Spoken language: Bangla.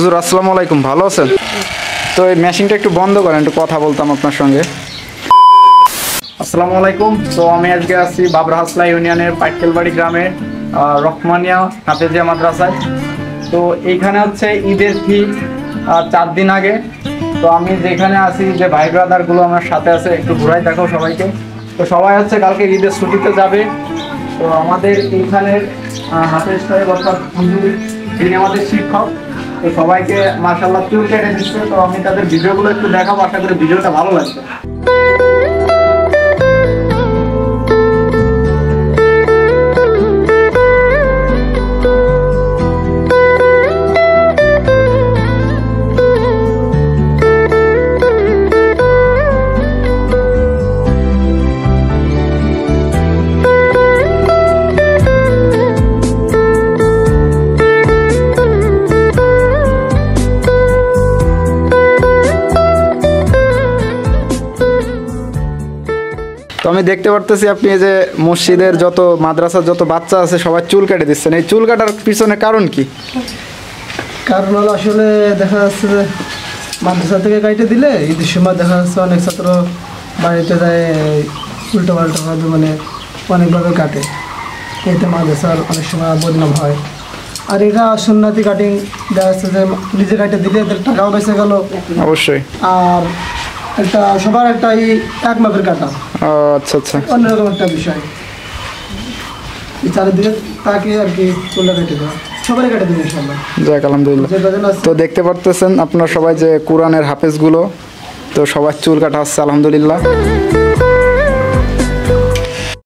হুজুর আসসালামু আলাইকুম, ভালো আছেন? তো এই মেশিনটা একটু বন্ধ করেন, একটু কথা বলতাম আপনার সঙ্গে। আসসালামু আলাইকুম। তো আমি আজকে আছি বাবরাহাসলা ইউনিয়নের পাইকেলবাড়ি গ্রামে রহমানিয়া হাফেজিয়া মাদ্রাসায়। তো এইখানে হচ্ছে ঈদের ঠিক 4 দিন আগে। তো আমি যেখানে আছি, যে ভাই ব্রাদারগুলো আমার সাথে আছে, একটু ঘুরাই দেখো সবাইকে। তো সবাই হচ্ছে কালকে ঈদের ছুটিতে যাবে। তো আমাদের এইখানের হাফেজ সাহেব অর্থাৎ তিনি আমাদের শিক্ষক। তো সবাইকে মাশাআল্লাহ চুল কেটে দিচ্ছে। তো আমি তাদের ভিডিওগুলো একটু দেখাবো, আশা করি ভিডিওটা ভালো লাগবে। তো আমি দেখতে পারতেছি আপনি এই যে মসজিদের যত মাদ্রাসার যত বাচ্চা আছে সবাই চুল কেটে দিচ্ছেন। এই চুল কাটার পিছনে কারণ কি? কারণ হলো আসলে দেখা যাচ্ছে যে মাদ্রাসা থেকে কাটে দিলে ঈদের সময় দেখা যাচ্ছে অনেক ছাত্র বাড়িতে যায় উল্টো পাল্টাভাবে মানে অনেকভাবে কাটে, এতে মাদ্রাসার অনেক সময় বদনাম হয়। আর এটা সুন্নতি কাটিং দেখা যাচ্ছে যে নিজে কাটে দিলে এদের টাকাও বেঁচে গেল অবশ্যই। আর একটা সবার একটা এক মাপের কাটা। আচ্ছা আচ্ছা, অন্যরকম একটা বিষয়। চারিদিকে তাকে আর কি চুলটা কেটে দেওয়া, সবাই কেটে দেবে ইনশাল্লাহ। যাক আলহামদুলিল্লাহ। তো দেখতে পারতেছেন আপনারা সবাই যে কোরআনের হাফেজগুলো, তো সবার চুল কাটা হচ্ছে আলহামদুলিল্লাহ।